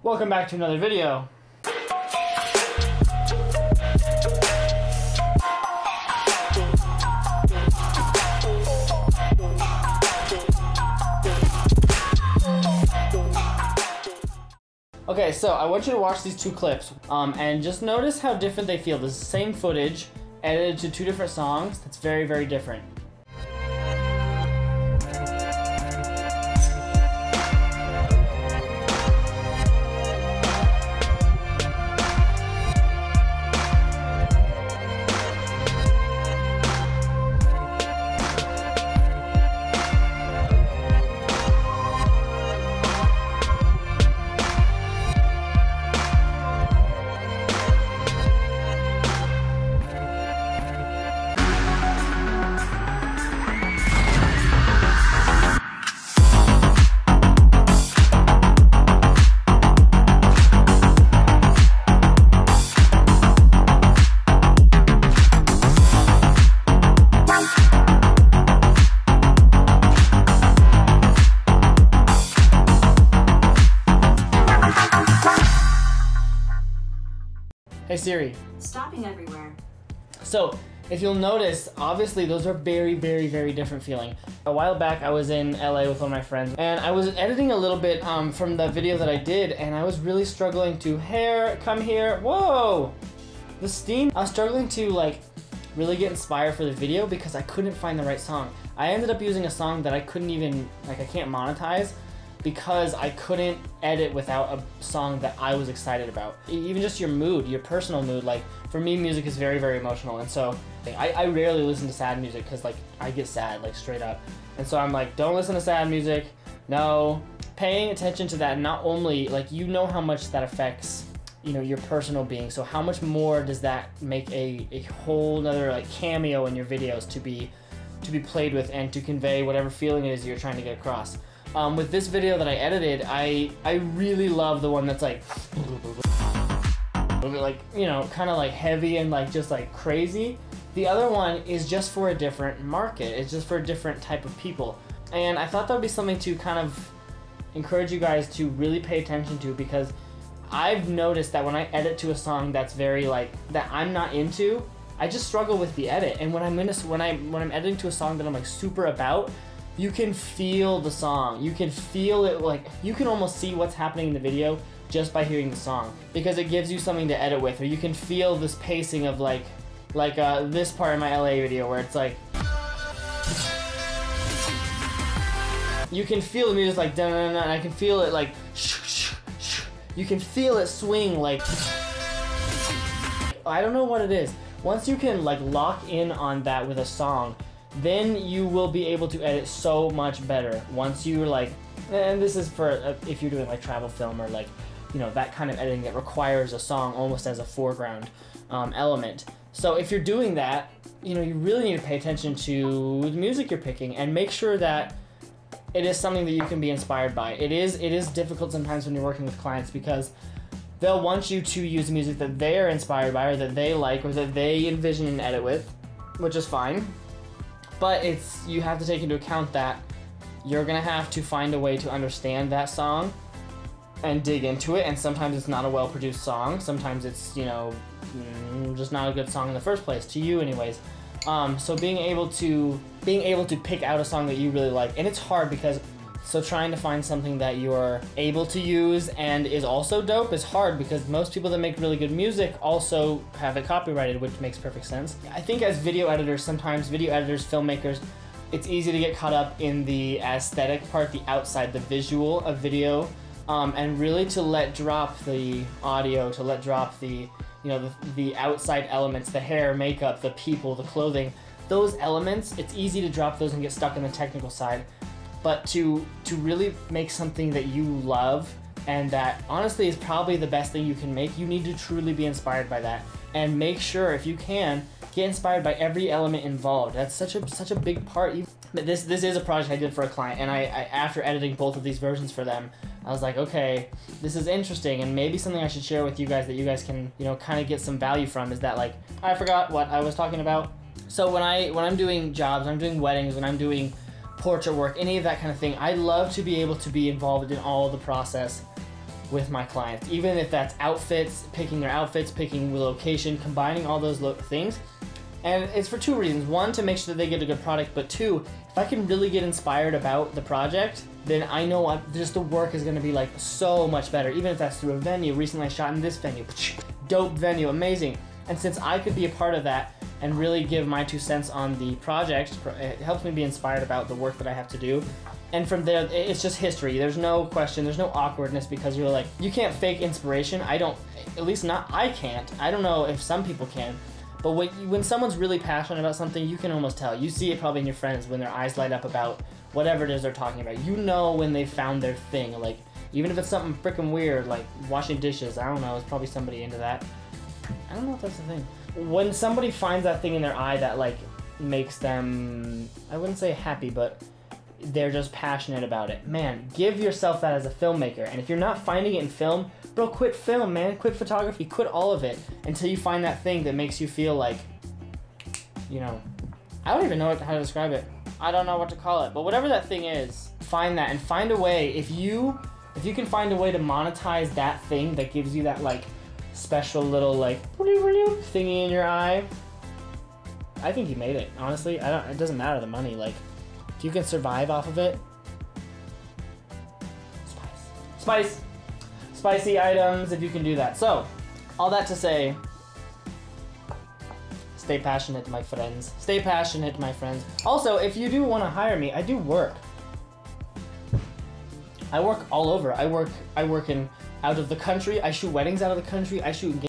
Welcome back to another video. Okay, so I want you to watch these two clips and just notice how different they feel. This is the same footage edited to two different songs. That's very, very different. Hey Siri. Stopping everywhere. So, if you'll notice, obviously those are very, very, very different feeling. A while back I was in LA with one of my friends and I was editing a little bit from the video that I did and I was really struggling to come here, whoa! The steam, I was struggling to like really get inspired for the video because I couldn't find the right song. I ended up using a song that I couldn't even, I can't monetize because I couldn't edit without a song that I was excited about. Even just your mood, your personal mood, like for me music is very, very emotional, and so I rarely listen to sad music because like I get sad, like straight up. And so I'm like, don't listen to sad music, no. Paying attention to that, not only, like you know how much that affects, you know, your personal being, so how much more does that make a whole nother like cameo in your videos to be played with and to convey whatever feeling it is you're trying to get across. With this video that I edited, I really love the one that's like, you know, kind of like heavy and like just like crazy. The other one is just for a different market. It's just for a different type of people. And I thought that would be something to kind of encourage you guys to really pay attention to, because I've noticed that when I edit to a song that's very like, that I'm not into, I just struggle with the edit. And when I'm editing to a song that I'm like super about, you can feel the song. You can feel it, like you can almost see what's happening in the video just by hearing the song, because it gives you something to edit with, or you can feel this pacing of like this part in my LA video where it's like, you can feel the music like dun dun dun, and I can feel it like you can feel it swing like, I don't know what it is. Once you can like lock in on that with a song, then you will be able to edit so much better. Once you're like, and this is for if you're doing like travel film or like, you know, that kind of editing that requires a song almost as a foreground element. So if you're doing that, you know, you really need to pay attention to the music you're picking and make sure that it is something that you can be inspired by. It is difficult sometimes when you're working with clients because they'll want you to use music that they're inspired by or that they like or that they envision and edit with, which is fine. But you have to take into account that you're gonna have to find a way to understand that song and dig into it, and sometimes it's not a well-produced song. Sometimes it's, you know, just not a good song in the first place, to you anyways. So being able to pick out a song that you really like, and it's hard because, so trying to find something that you're able to use and is also dope is hard because most people that make really good music also have it copyrighted, which makes perfect sense. I think as video editors, sometimes video editors, filmmakers, it's easy to get caught up in the aesthetic part, the outside, the visual of video, and really to let drop the audio, to let drop the, you know, the outside elements, the hair, makeup, the people, the clothing, those elements, it's easy to drop those and get stuck in the technical side. But to really make something that you love and that honestly is probably the best thing you can make, you need to truly be inspired by that. And make sure, if you can, get inspired by every element involved. That's such a big part. But this is a project I did for a client, and I after editing both of these versions for them, I was like, okay, this is interesting, and maybe something I should share with you guys that you guys can, you know, kind of get some value from, is that, like, I forgot what I was talking about. So when I'm doing jobs, I'm doing weddings, when I'm doing portrait work, any of that kind of thing, I love to be able to be involved in all the process with my clients, even if that's outfits, picking their outfits, picking the location, combining all those things. And it's for two reasons. One, to make sure that they get a good product, but two, if I can really get inspired about the project, then I know just the work is gonna be like so much better, even if that's through a venue. Recently I shot in this venue, dope venue, amazing. And since I could be a part of that and really give my 2 cents on the project, it helps me be inspired about the work that I have to do. And from there, it's just history. There's no question, there's no awkwardness, because you're like, you can't fake inspiration. I can't. I don't know if some people can. But when someone's really passionate about something, you can almost tell. You see it probably in your friends when their eyes light up about whatever it is they're talking about. You know when they found their thing. Like, even if it's something freaking weird, like washing dishes, I don't know, it's probably somebody into that. I don't know if that's the thing. When somebody finds that thing in their eye that like makes them, I wouldn't say happy, but they're just passionate about it. Man, give yourself that as a filmmaker. And if you're not finding it in film, bro, quit film, man. Quit photography, quit all of it until you find that thing that makes you feel like, you know, I don't even know how to describe it. I don't know what to call it, but whatever that thing is, find that and find a way. If you can find a way to monetize that thing that gives you that like special little like thingy in your eye, I think you made it. Honestly, it doesn't matter the money. Like, if you can survive off of it, spicy items, if you can do that. So, all that to say, stay passionate, my friends. Stay passionate, my friends. Also, if you do want to hire me, I do work. I work all over. I work in out of the country. I shoot weddings out of the country. I shoot